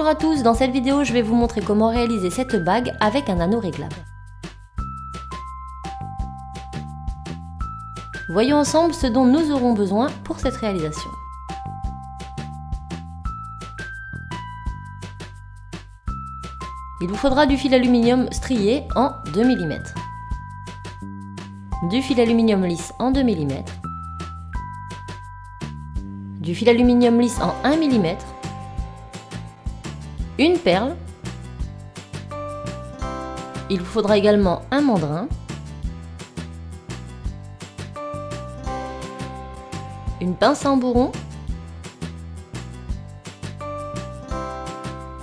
Bonjour à tous, dans cette vidéo je vais vous montrer comment réaliser cette bague avec un anneau réglable. Voyons ensemble ce dont nous aurons besoin pour cette réalisation. Il vous faudra du fil aluminium strié en 2 mm, du fil aluminium lisse en 2 mm, du fil aluminium lisse en 1 mm, une perle, il vous faudra également un mandrin, une pince à embourron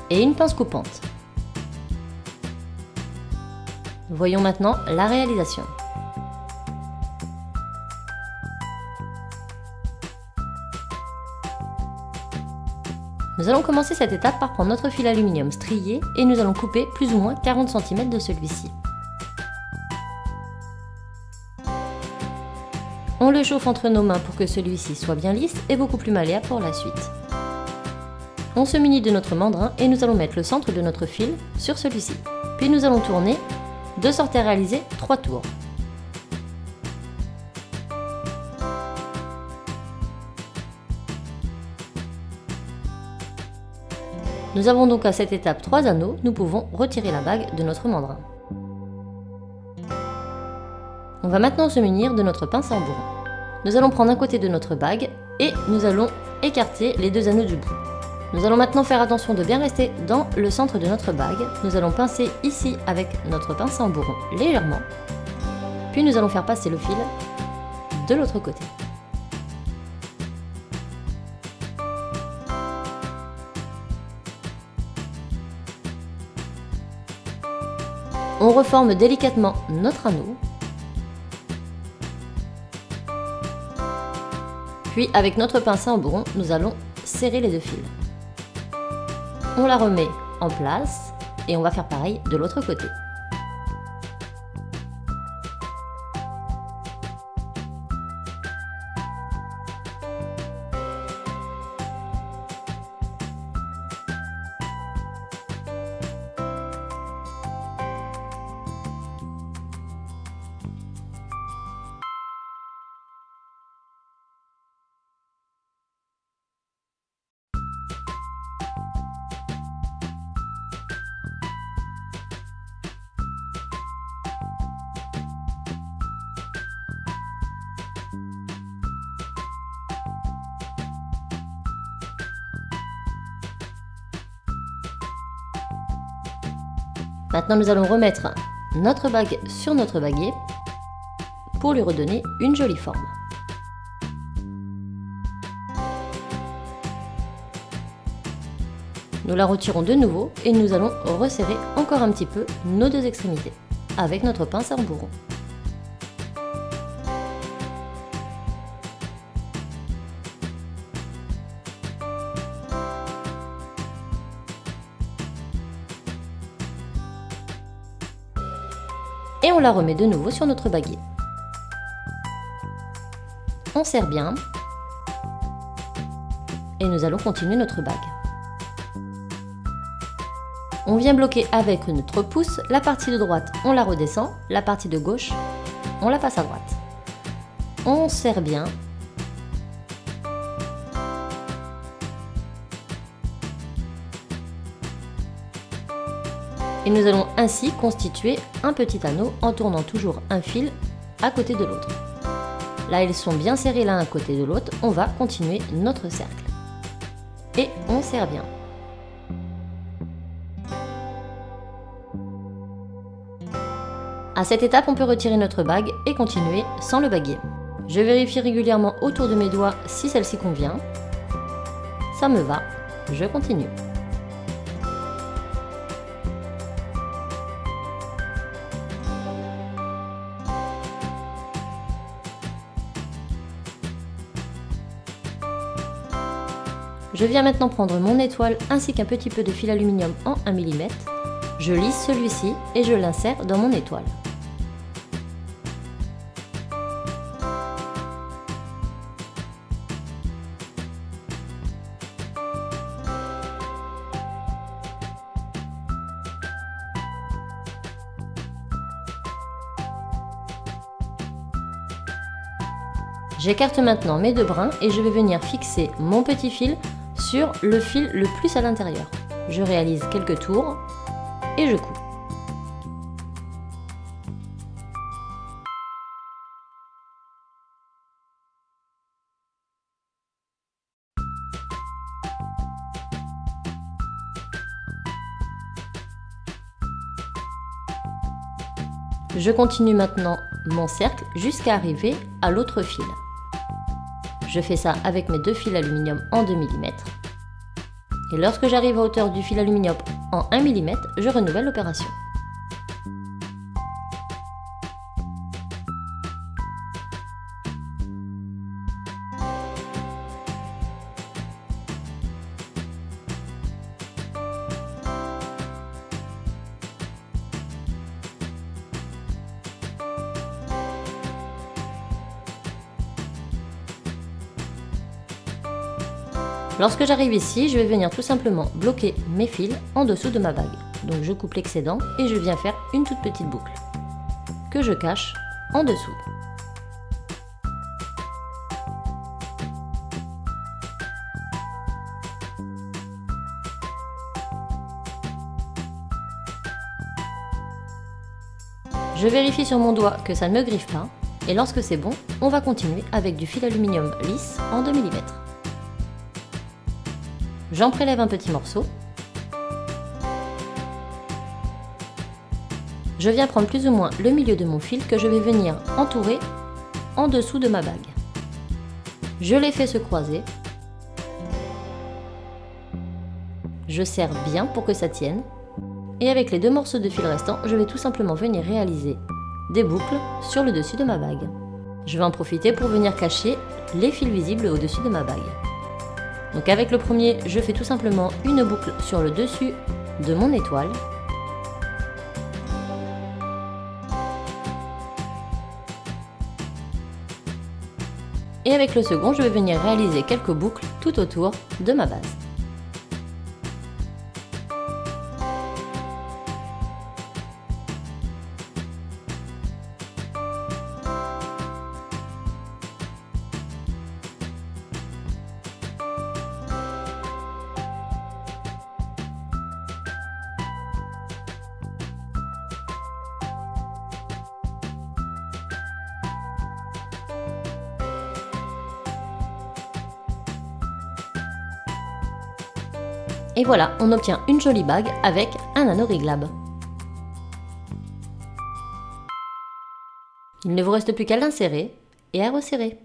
et une pince coupante. Voyons maintenant la réalisation. Nous allons commencer cette étape par prendre notre fil aluminium strié et nous allons couper plus ou moins 40 cm de celui-ci. On le chauffe entre nos mains pour que celui-ci soit bien lisse et beaucoup plus malléable pour la suite. On se munit de notre mandrin et nous allons mettre le centre de notre fil sur celui-ci. Puis nous allons tourner de sorte à réaliser 3 tours. Nous avons donc à cette étape 3 anneaux, nous pouvons retirer la bague de notre mandrin. On va maintenant se munir de notre pince à embourron. Nous allons prendre un côté de notre bague et nous allons écarter les 2 anneaux du bout. Nous allons maintenant faire attention de bien rester dans le centre de notre bague. Nous allons pincer ici avec notre pince à embourron légèrement. Puis nous allons faire passer le fil de l'autre côté. On reforme délicatement notre anneau. Puis avec notre pince à embourron, nous allons serrer les 2 fils. On la remet en place et on va faire pareil de l'autre côté. Maintenant, nous allons remettre notre bague sur notre baguet pour lui redonner une jolie forme. Nous la retirons de nouveau et nous allons resserrer encore un petit peu nos 2 extrémités avec notre pince à embourron. Et on la remet de nouveau sur notre baguet. On serre bien et nous allons continuer notre bague. On vient bloquer avec notre pouce, la partie de droite on la redescend, la partie de gauche on la passe à droite. On serre bien. Et nous allons ainsi constituer un petit anneau en tournant toujours un fil à côté de l'autre. Là, ils sont bien serrés l'un à côté de l'autre. On va continuer notre cercle. Et on serre bien. À cette étape, on peut retirer notre bague et continuer sans le baguet. Je vérifie régulièrement autour de mes doigts si celle-ci convient. Ça me va. Je continue. Je viens maintenant prendre mon étoile ainsi qu'un petit peu de fil aluminium en 1 mm. Je lisse celui-ci et je l'insère dans mon étoile. J'écarte maintenant mes deux brins et je vais venir fixer mon petit fil sur le fil le plus à l'intérieur. Je réalise quelques tours et je couds. Je continue maintenant mon cercle jusqu'à arriver à l'autre fil. Je fais ça avec mes deux fils aluminium en 2 mm. Et lorsque j'arrive à hauteur du fil aluminium en 1 mm, je renouvelle l'opération. Lorsque j'arrive ici, je vais venir tout simplement bloquer mes fils en dessous de ma bague. Donc je coupe l'excédent et je viens faire une toute petite boucle que je cache en dessous. Je vérifie sur mon doigt que ça ne me griffe pas et lorsque c'est bon, on va continuer avec du fil aluminium lisse en 2 mm. J'en prélève un petit morceau. Je viens prendre plus ou moins le milieu de mon fil que je vais venir entourer en dessous de ma bague. Je les fais se croiser. Je serre bien pour que ça tienne. Et avec les deux morceaux de fil restants, je vais tout simplement venir réaliser des boucles sur le dessus de ma bague. Je vais en profiter pour venir cacher les fils visibles au-dessus de ma bague. Donc avec le premier, je fais tout simplement une boucle sur le dessus de mon étoile. Et avec le second, je vais venir réaliser quelques boucles tout autour de ma base. Et voilà, on obtient une jolie bague avec un anneau réglable. Il ne vous reste plus qu'à l'insérer et à resserrer.